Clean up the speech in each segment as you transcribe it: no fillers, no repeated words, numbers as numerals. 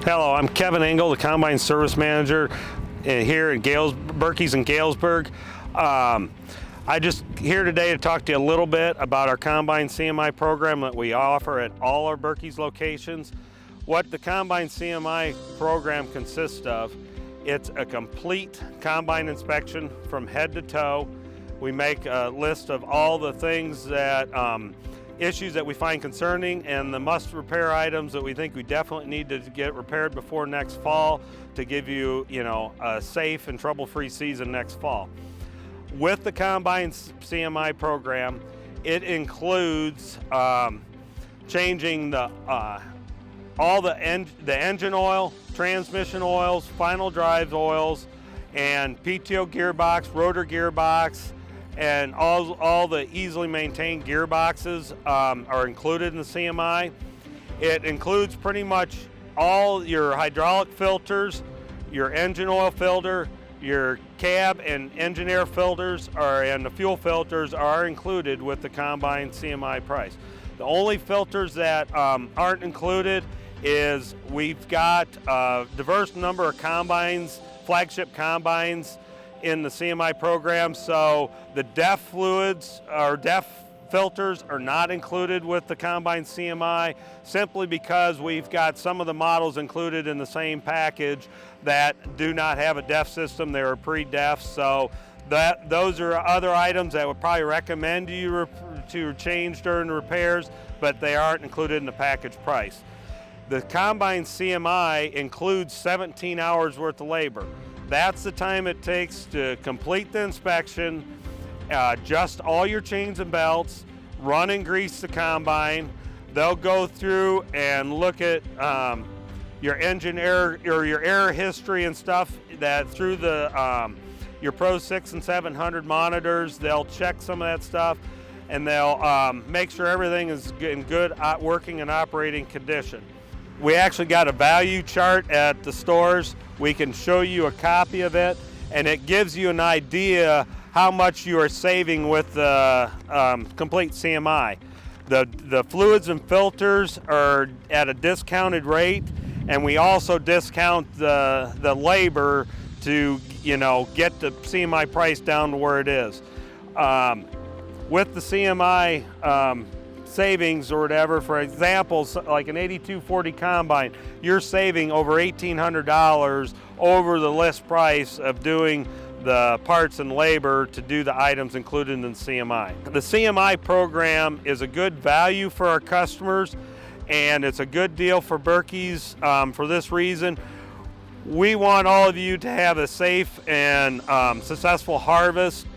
Hello, I'm Kevin Engel, the Combine Service Manager here at Birkey's in Galesburg. I just here today to talk to you a little bit about our Combine CMI program that we offer at all our Birkey's locations. What the Combine CMI program consists of, it's a complete combine inspection from head to toe. We make a list of all the things that issues that we find concerning and the must repair items that we think we definitely need to get repaired before next fall to give you, a safe and trouble-free season next fall. With the Combine CMI program, it includes changing all the engine oil, transmission oils, final drive oils, and PTO gearbox, rotor gearbox, and all the easily maintained gearboxes are included in the CMI. It includes pretty much all your hydraulic filters, your engine oil filter, your cab and engine air filters and the fuel filters are included with the Combine CMI price. The only filters that aren't included is we've got a diverse number of combines, flagship combines in the CMI program, so the DEF fluids or DEF filters are not included with the Combine CMI simply because we've got some of the models included in the same package that do not have a DEF system. They are pre-DEF, so those are other items that would probably recommend you to change during the repairs, but they aren't included in the package price. The Combine CMI includes 17 hours worth of labor. That's the time it takes to complete the inspection, adjust all your chains and belts, run and grease the combine. They'll go through and look at your engine air or your air history and stuff that through the your Pro 6 and 700 monitors. They'll check some of that stuff and they'll make sure everything is in good working and operating condition. We actually got a value chart at the stores. We can show you a copy of it, and it gives you an idea how much you are saving with the complete CMI. The fluids and filters are at a discounted rate, and we also discount the labor to get the CMI price down to where it is. With the CMI savings or whatever, for example, like an 8240 combine, you're saving over $1,800 over the list price of doing the parts and labor to do the items included in the CMI. The CMI program is a good value for our customers, and it's a good deal for Birkey's for this reason. We want all of you to have a safe and successful harvest,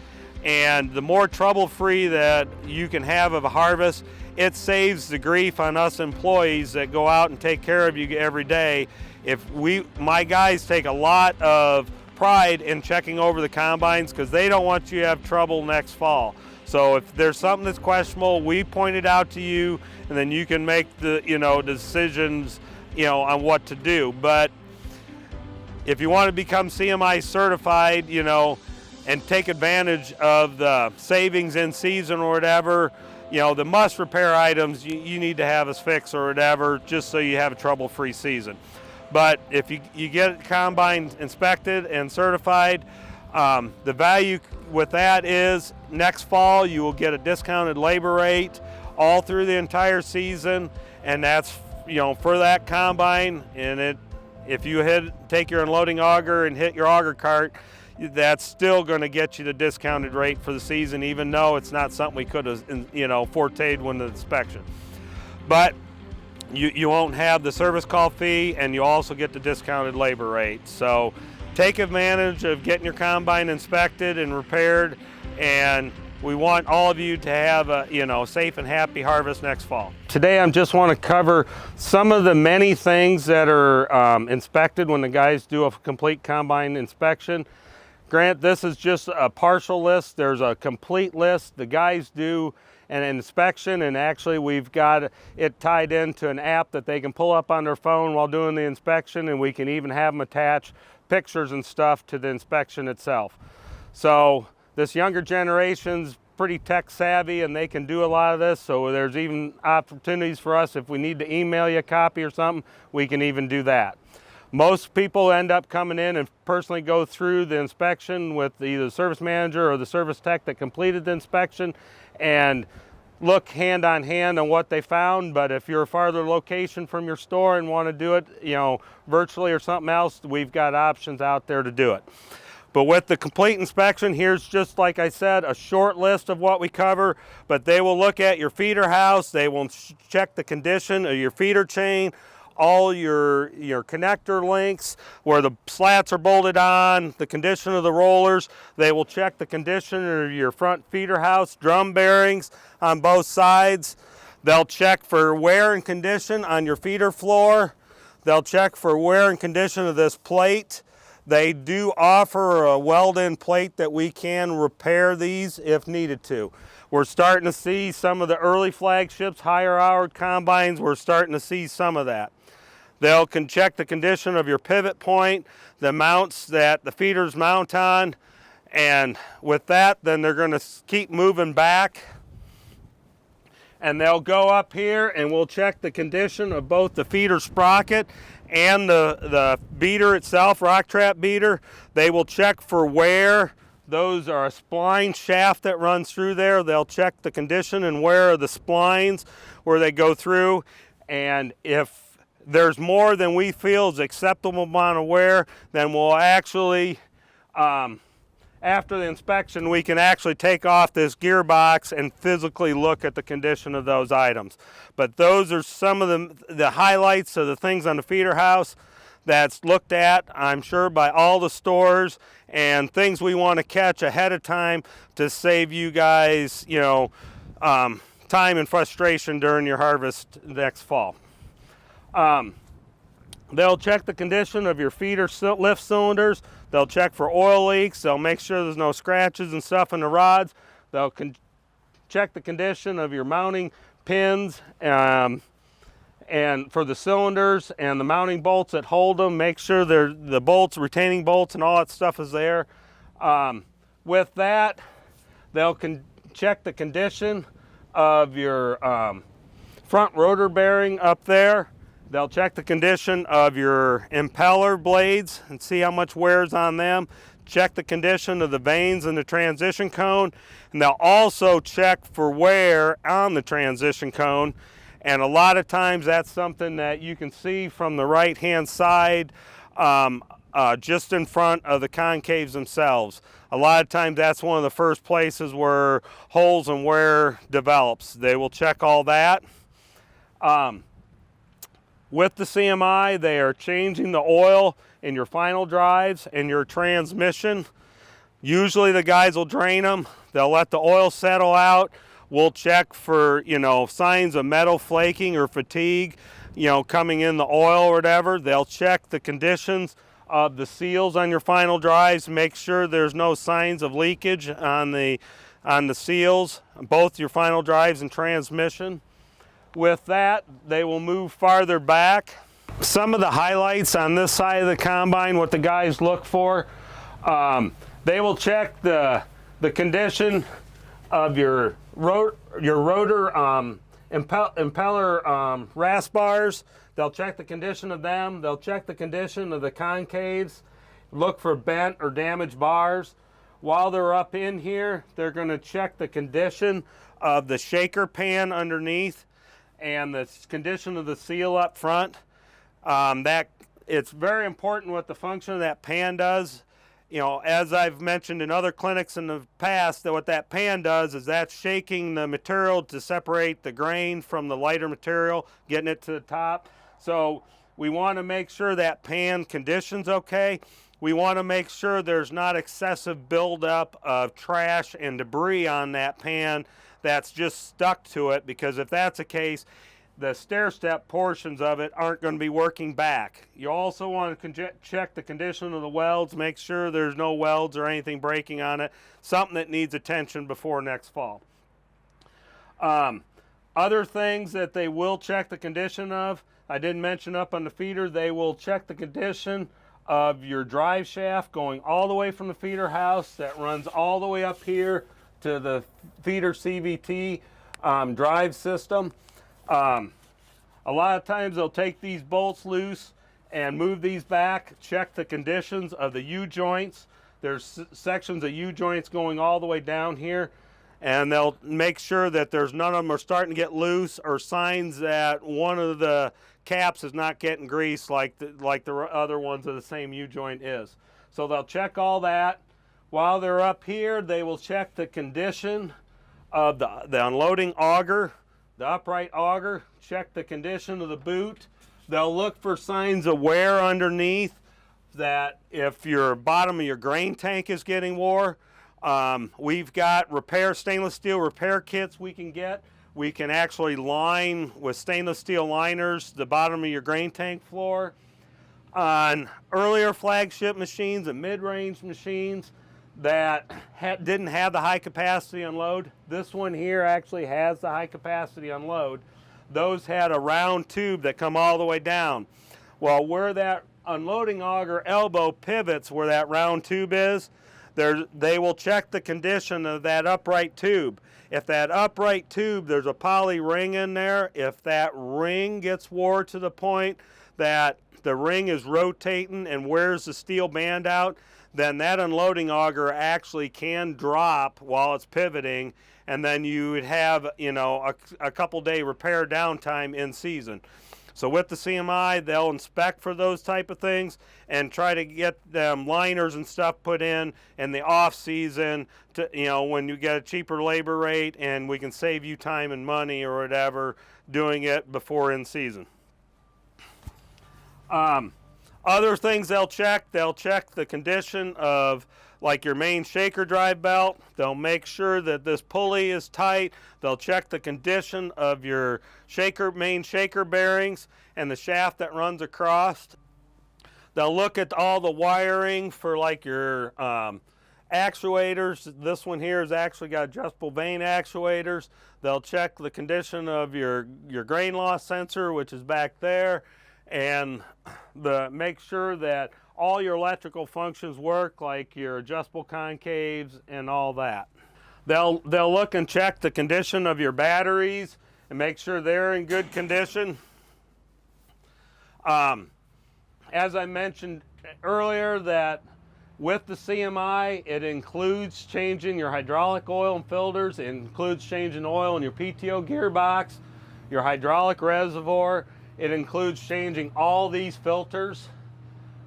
and the more trouble-free that you can have of a harvest, it saves the grief on us employees that go out and take care of you every day. My guys take a lot of pride in checking over the combines because they don't want you to have trouble next fall. So if there's something that's questionable, we point it out to you, and then you can make the decisions on what to do. But if you want to become CMI certified, and take advantage of the savings in season or whatever, the must repair items you need to have us fix or whatever, just so you have a trouble-free season. But if you get combine inspected and certified, the value with that is next fall you will get a discounted labor rate all through the entire season, and that's for that combine. And if you take your unloading auger and hit your auger cart, that's still going to get you the discounted rate for the season, even though it's not something we could have, foretold when the inspection. But you won't have the service call fee, and you also get the discounted labor rate. So take advantage of getting your combine inspected and repaired, and we want all of you to have a safe and happy harvest next fall. Today I just want to cover some of the many things that are inspected when the guys do a complete combine inspection. Grant, this is just a partial list. There's a complete list. The guys do an inspection, and actually we've got it tied into an app that they can pull up on their phone while doing the inspection, and we can even have them attach pictures and stuff to the inspection itself. So this younger generation's pretty tech savvy, and they can do a lot of this, so there's even opportunities for us if we need to email you a copy or something, we can even do that. Most people end up coming in and personally go through the inspection with either the service manager or the service tech that completed the inspection and look hand on hand on what they found. But if you're a farther location from your store and want to do it, virtually or something else, we've got options out there to do it. But with the complete inspection, here's just like I said, a short list of what we cover, but they will look at your feeder house, they will check the condition of your feeder chain, all your connector links, where the slats are bolted on, the condition of the rollers. They will check the condition of your front feeder house, drum bearings on both sides. They'll check for wear and condition on your feeder floor. They'll check for wear and condition of this plate. They do offer a weld-in plate that we can repair these if needed to. We're starting to see some of the early flagships, higher-hour combines, we're starting to see some of that. They'll can check the condition of your pivot point, the mounts that the feeders mount on, and with that, then they're going to keep moving back. And they'll go up here and we'll check the condition of both the feeder sprocket and the beater itself, rock trap beater. They will check for wear. Those are a spline shaft that runs through there. They'll check the condition and wear of the splines where they go through. And if there's more than we feel is acceptable amount of wear, then we'll actually, after the inspection, we can actually take off this gearbox and physically look at the condition of those items. But those are some of the highlights of the things on the feeder house that's looked at, I'm sure, by all the stores, and things we want to catch ahead of time to save you guys, time and frustration during your harvest next fall. They'll check the condition of your feeder lift cylinders. They'll check for oil leaks. They'll make sure there's no scratches and stuff in the rods. They'll check the condition of your mounting pins and for the cylinders and the mounting bolts that hold them. Make sure the bolts, retaining bolts and all that stuff is there. With that, they'll check the condition of your front rotor bearing up there. They'll check the condition of your impeller blades and see how much wear is on them. Check the condition of the vanes in the transition cone. And they'll also check for wear on the transition cone. And a lot of times that's something that you can see from the right-hand side just in front of the concaves themselves. A lot of times that's one of the first places where holes and wear develops. They will check all that. With the CMI, they are changing the oil in your final drives and your transmission. Usually the guys will drain them. They'll let the oil settle out. We'll check for, signs of metal flaking or fatigue, coming in the oil or whatever. They'll check the conditions of the seals on your final drives, make sure there's no signs of leakage on the seals, both your final drives and transmission. With that, they will move farther back. Some of the highlights on this side of the combine, what the guys look for, they will check the condition of your rotor impeller rasp bars. They'll check the condition of them. They'll check the condition of the concaves, look for bent or damaged bars. While they're up in here, they're going to check the condition of the shaker pan underneath and the condition of the seal up front. It's very important what the function of that pan does. As I've mentioned in other clinics in the past, that what that pan does is that's shaking the material to separate the grain from the lighter material, getting it to the top. So we want to make sure that pan condition's okay. We want to make sure there's not excessive buildup of trash and debris on that pan that's just stuck to it, because if that's the case, the stair-step portions of it aren't going to be working back. You also want to check the condition of the welds, make sure there's no welds or anything breaking on it, something that needs attention before next fall. Other things that they will check the condition of, I didn't mention up on the feeder, they will check the condition of your drive shaft going all the way from the feeder house that runs all the way up here to the feeder CVT drive system. A lot of times they'll take these bolts loose and move these back. Check the conditions of the U-joints. There's sections of U-joints going all the way down here, and they'll make sure that there's none of them are starting to get loose or signs that one of the caps is not getting greased like the other ones of the same U-joint is. So they'll check all that. While they're up here, they will check the condition of the unloading auger, the upright auger, check the condition of the boot. They'll look for signs of wear underneath, that if your bottom of your grain tank is getting wore. We've got stainless steel repair kits we can get. We can actually line with stainless steel liners the bottom of your grain tank floor. On earlier flagship machines and mid-range machines that didn't have the high capacity unload, this one here actually has the high capacity unload. Those had a round tube that come all the way down. Well, where that unloading auger elbow pivots, where that round tube is, they will check the condition of that upright tube. If that upright tube, there's a poly ring in there, if that ring gets wore to the point that the ring is rotating and wears the steel band out, then that unloading auger actually can drop while it's pivoting, and then you would have, you know, a couple day repair downtime in season. So with the CMI, they'll inspect for those type of things and try to get them liners and stuff put in the off season, to, you know, when you get a cheaper labor rate, and we can save you time and money or whatever doing it before in season. Other things they'll check the condition of, like, your main shaker drive belt. They'll make sure that this pulley is tight. They'll check the condition of your main shaker bearings and the shaft that runs across. They'll look at all the wiring for, like, your actuators. This one here has actually got adjustable vane actuators. They'll check the condition of your grain loss sensor, which is back there, and make sure that all your electrical functions work, like your adjustable concaves and all that. They'll look and check the condition of your batteries and make sure they're in good condition. As I mentioned earlier, that with the CMI, it includes changing your hydraulic oil and filters. It includes changing oil in your PTO gearbox, your hydraulic reservoir. It includes changing all these filters,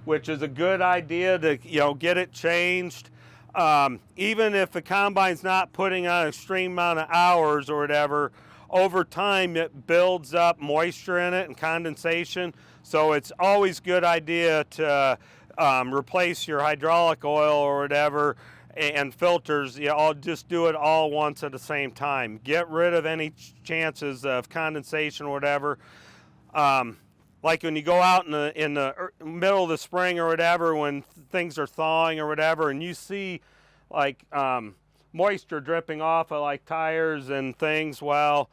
which is a good idea to, you know, get it changed. Even if the combine's not putting on an extreme amount of hours or whatever, over time it builds up moisture in it and condensation. So it's always a good idea to replace your hydraulic oil or whatever and filters. You know, I'll just do it all once at the same time. Get rid of any chances of condensation or whatever. Like when you go out in the middle of the spring or whatever, when things are thawing or whatever, and you see like moisture dripping off of like tires and things, well,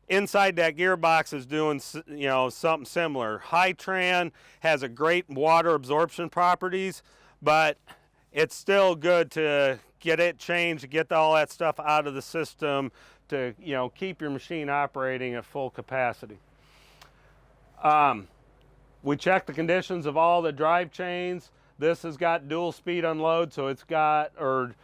inside that gearbox is doing, you know, something similar. High-tran has a great water absorption properties, but it's still good to get it changed, to get all that stuff out of the system to, you know, keep your machine operating at full capacity. We check the conditions of all the drive chains. This has got dual speed unload, so it's got, or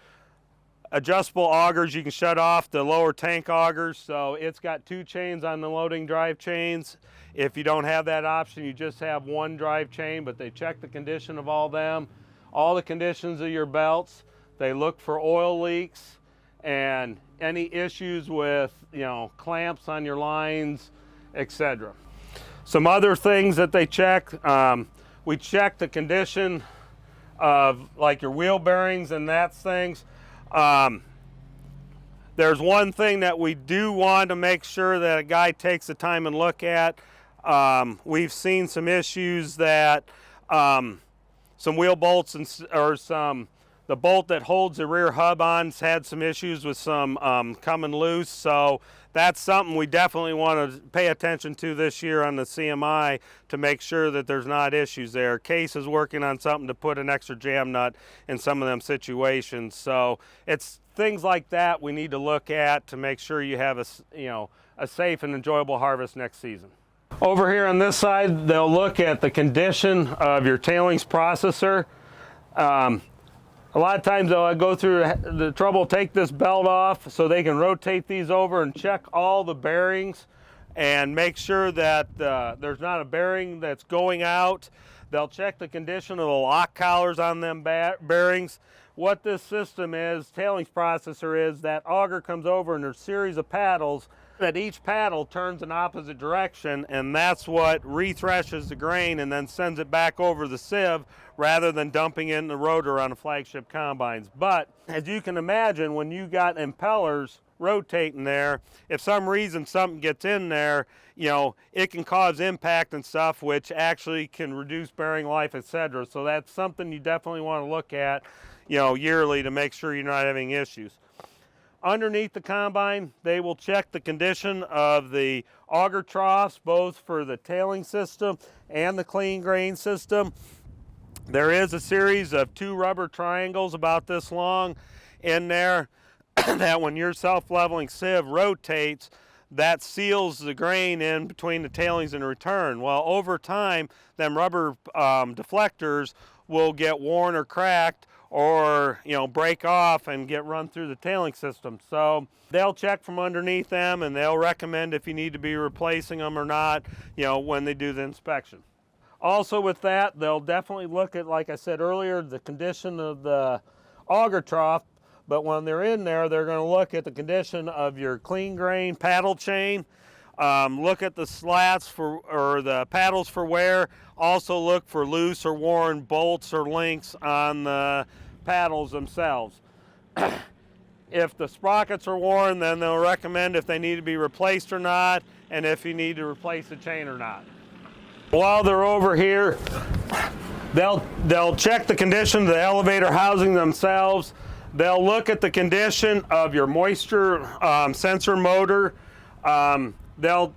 adjustable augers. You can shut off the lower tank augers, so it's got 2 chains on the loading drive chains. If you don't have that option, you just have 1 drive chain, but they check the condition of all them, all the conditions of your belts. They look for oil leaks and any issues with, you know, clamps on your lines, etc. Some other things that they check, we check the condition of like your wheel bearings and that things. There's one thing that we do want to make sure that a guy takes the time and look at. We've seen some issues that some wheel bolts the bolt that holds the rear hub on's had some issues with some coming loose. So that's something we definitely want to pay attention to this year on the CMI to make sure that there's not issues there. Case is working on something to put an extra jam nut in some of them situations. So it's things like that we need to look at to make sure you have a safe and enjoyable harvest next season. Over here on this side, they'll look at the condition of your tailings processor. A lot of times they'll go through the trouble, take this belt off so they can rotate these over and check all the bearings and make sure that there's not a bearing that's going out. They'll check the condition of the lock collars on them bearings. What this system is, tailings processor, is that auger comes over and there's a series of paddles that each paddle turns in opposite direction, and that's what rethreshes the grain and then sends it back over the sieve rather than dumping it in the rotor on the flagship combines. But as you can imagine, when you got impellers rotating there, if some reason something gets in there, you know, it can cause impact and stuff, which actually can reduce bearing life, etc. So that's something you definitely want to look at, you know, yearly to make sure you're not having issues. Underneath the combine, they will check the condition of the auger troughs, both for the tailing system and the clean grain system. There is a series of 2 rubber triangles about this long in there that when your self-leveling sieve rotates, that seals the grain in between the tailings and the return. Well, over time, them rubber deflectors will get worn or cracked, or, you know, break off and get run through the tailing system. So they'll check from underneath them and they'll recommend if you need to be replacing them or not, you know, when they do the inspection. Also with that, they'll definitely look at, like I said earlier, the condition of the auger trough, but when they're in there, they're going to look at the condition of your clean grain paddle chain, look at the slats for, or the paddles for wear. Also look for loose or worn bolts or links on the paddles themselves. If the sprockets are worn, then they'll recommend if they need to be replaced or not, and if you need to replace the chain or not. While they're over here, they'll check the condition of the elevator housing themselves. They'll look at the condition of your moisture sensor motor. They'll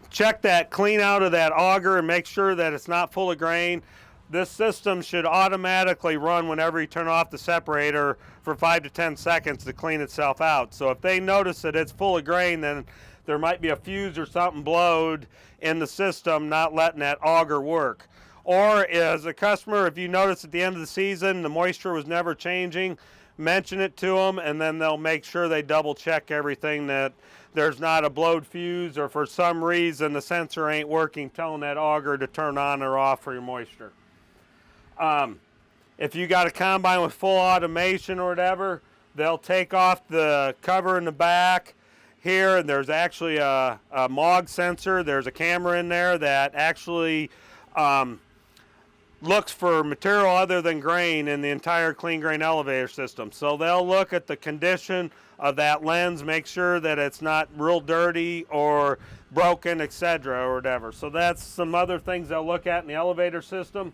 check that clean out of that auger and make sure that it's not full of grain. This system should automatically run whenever you turn off the separator for 5 to 10 seconds to clean itself out. So if they notice that it's full of grain, then there might be a fuse or something blowed in the system, not letting that auger work. Or as a customer, if you notice at the end of the season the moisture was never changing, mention it to them, and then they'll make sure they double check everything, that there's not a blowed fuse or for some reason the sensor ain't working, telling that auger to turn on or off for your moisture. If you got a combine with full automation or whatever, they'll take off the cover in the back here, and there's actually a MOG sensor. There's a camera in there that actually looks for material other than grain in the entire clean grain elevator system. So they'll look at the condition of that lens, make sure that it's not real dirty or broken, etc. or whatever. So that's some other things they'll look at in the elevator system.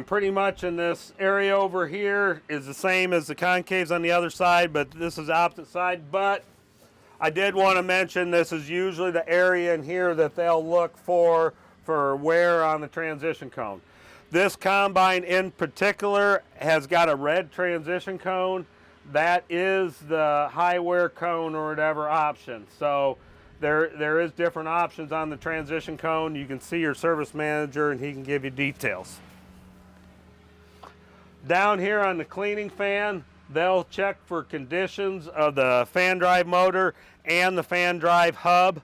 Pretty much in this area over here is the same as the concaves on the other side, but this is the opposite side. But I did want to mention this is usually the area in here that they'll look for wear on the transition cone. This combine in particular has got a red transition cone. That is the high wear cone or whatever option. So there is different options on the transition cone. You can see your service manager and he can give you details. Down here on the cleaning fan, they'll check for conditions of the fan drive motor and the fan drive hub.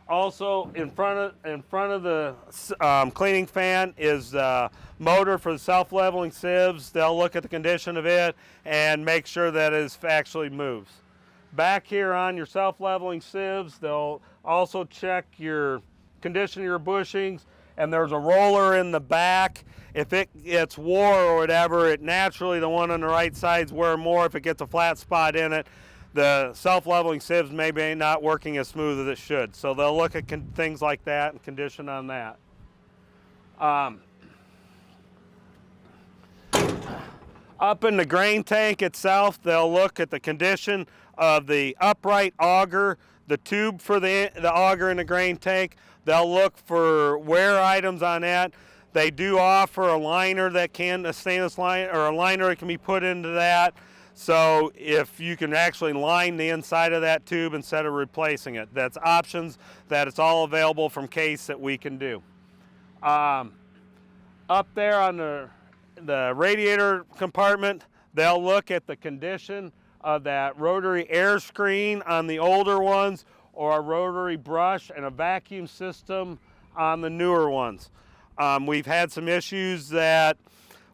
Also in front of the cleaning fan is the motor for the self-leveling sieves. They'll look at the condition of it and make sure that it actually moves. Back here on your self-leveling sieves, they'll also check your condition of your bushings, and there's a roller in the back. If it gets wore or whatever, it naturally, the one on the right side's wear more. If it gets a flat spot in it, the self-leveling sieves maybe not working as smooth as it should. So they'll look at things like that and condition on that. Up in the grain tank itself, they'll look at the condition of the upright auger, the tube for the auger in the grain tank. They'll look for wear items on that. They do offer a liner that can, a stainless liner, or a liner that can be put into that. So if you can actually line the inside of that tube instead of replacing it, that's options that it's all available from Case that we can do. Up there on the radiator compartment, they'll look at the condition of that rotary air screen on the older ones, or a rotary brush and a vacuum system on the newer ones. We've had some issues that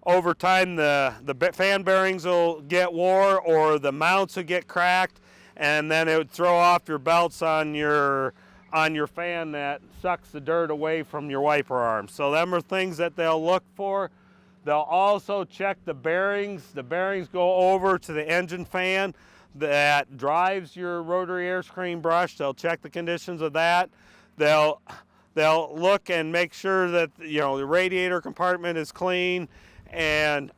over time the fan bearings will get wore, or the mounts will get cracked, and then it would throw off your belts on your fan that sucks the dirt away from your wiper arms. So them are things that they'll look for. They'll also check the bearings. The bearings go over to the engine fan that drives your rotary air screen brush. They'll check the conditions of that. They'll look and make sure that the radiator compartment is clean, and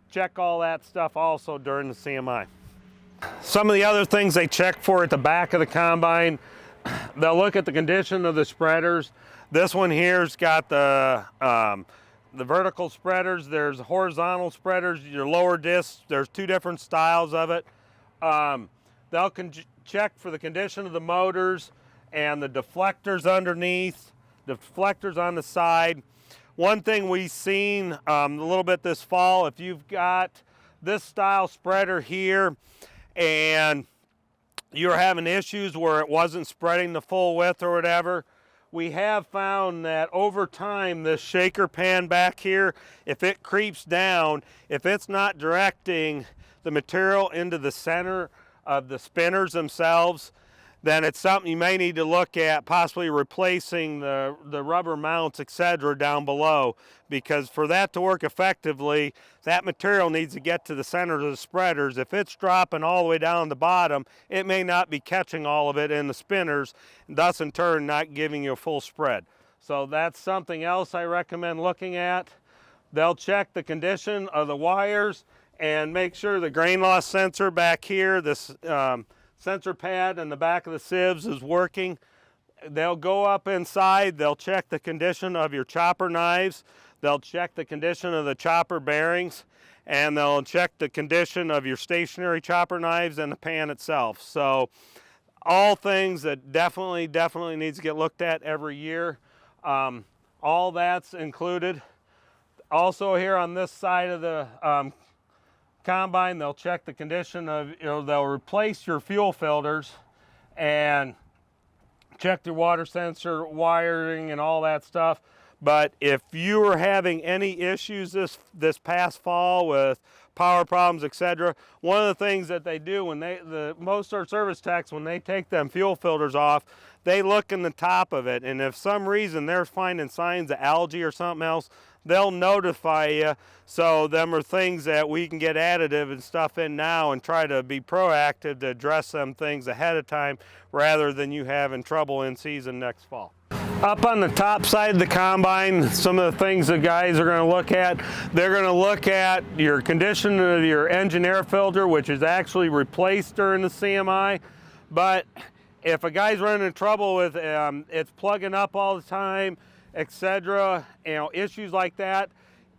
check all that stuff also during the CMI. Some of the other things they check for at the back of the combine, they'll look at the condition of the spreaders. This one here's got the vertical spreaders. There's horizontal spreaders, your lower discs. There's two different styles of it. They'll check for the condition of the motors and the deflectors underneath, deflectors on the side. One thing we've seen a little bit this fall, if you've got this style spreader here and you're having issues where it wasn't spreading the full width or whatever, we have found that over time this shaker pan back here, if it creeps down, if it's not directing the material into the center of the spinners themselves, then it's something you may need to look at, possibly replacing the rubber mounts, etc. down below, because for that to work effectively, that material needs to get to the center of the spreaders. If it's dropping all the way down the bottom, it may not be catching all of it in the spinners, thus in turn not giving you a full spread. So that's something else I recommend looking at. They'll check the condition of the wires and make sure the grain loss sensor back here, this sensor pad in the back of the sieves, is working. They'll go up inside, they'll check the condition of your chopper knives, they'll check the condition of the chopper bearings, and they'll check the condition of your stationary chopper knives and the pan itself. So all things that definitely needs to get looked at every year. All that's included. Also here on this side of the combine, they'll check the condition of, they'll replace your fuel filters and check the water sensor wiring and all that stuff. But if you were having any issues this past fall with power problems, etc., one of the things that they do when most of our service techs, when they take them fuel filters off, they look in the top of it, and if some reason they're finding signs of algae or something else, they'll notify you. So them are things that we can get additive and stuff in now and try to be proactive to address them things ahead of time rather than you having trouble in season next fall. Up on the top side of the combine, some of the things the guys are going to look at, they're going to look at your condition of your engine air filter, which is actually replaced during the CMI. But if a guy's running into trouble with it's plugging up all the time, etc., issues like that,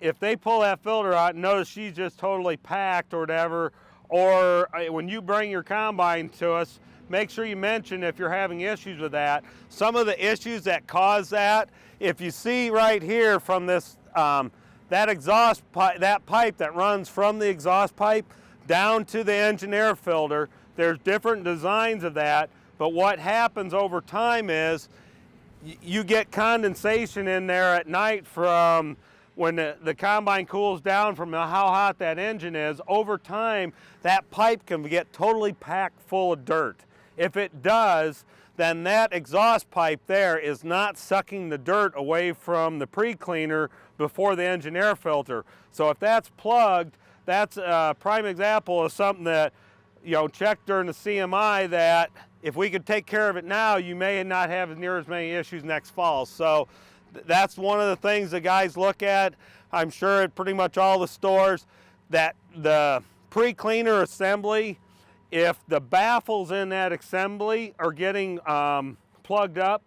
if they pull that filter out and notice she's just totally packed or whatever, or when you bring your combine to us, make sure you mention if you're having issues with that. Some of the issues that cause that, if you see right here from this, that exhaust pipe, that pipe that runs from the exhaust pipe down to the engine air filter, there's different designs of that, but what happens over time is you get condensation in there at night from when the combine cools down from how hot that engine is. Over time, that pipe can get totally packed full of dirt. If it does, then that exhaust pipe there is not sucking the dirt away from the pre-cleaner before the engine air filter. So if that's plugged, that's a prime example of something that, check during the CMI, that if we could take care of it now, you may not have near as many issues next fall. So that's one of the things the guys look at. I'm sure at pretty much all the stores, that the pre-cleaner assembly, if the baffles in that assembly are getting plugged up,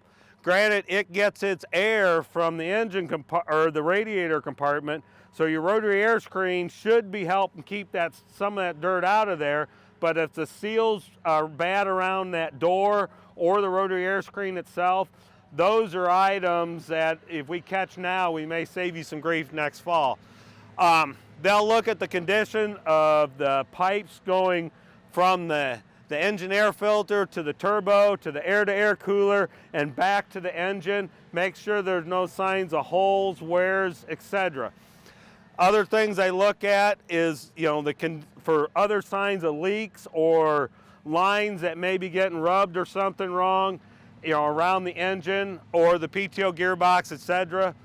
Granted, it gets its air from the engine or the radiator compartment, so your rotary air screen should be helping keep some of that dirt out of there. But if the seals are bad around that door or the rotary air screen itself, those are items that if we catch now, we may save you some grief next fall. They'll look at the condition of the pipes going from the engine air filter to the turbo to the air-to-air cooler and back to the engine. Make sure there's no signs of holes, wears, etc. Other things I look at is, for other signs of leaks or lines that may be getting rubbed or something wrong, around the engine or the PTO gearbox, etc.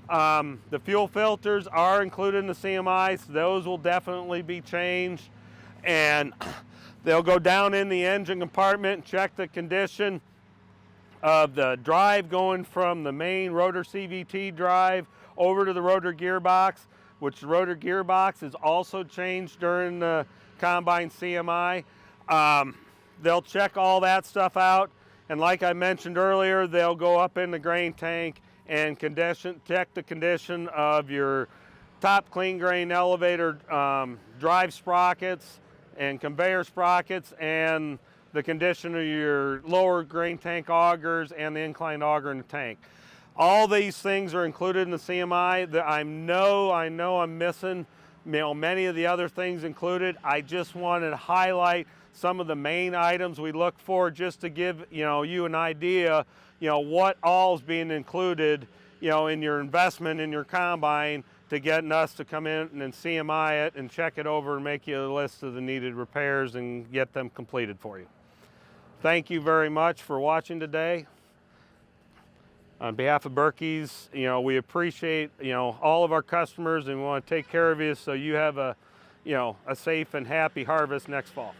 The fuel filters are included in the CMI, so those will definitely be changed. And they'll go down in the engine compartment and check the condition of the drive going from the main rotor CVT drive over to the rotor gearbox, which the rotor gearbox is also changed during the combine CMI. They'll check all that stuff out, and like I mentioned earlier, they'll go up in the grain tank and check the condition of your top clean grain elevator drive sprockets and conveyor sprockets, and the condition of your lower grain tank augers and the inclined auger in the tank. All these things are included in the CMI. I know I'm missing many of the other things included. I just wanted to highlight some of the main items we look for, just to give you an idea what all is being included in your investment in your combine, to getting us to come in and CMI it and check it over and make you a list of the needed repairs and get them completed for you. Thank you very much for watching today. On behalf of Birkey's, we appreciate all of our customers, and we want to take care of you so you have a safe and happy harvest next fall.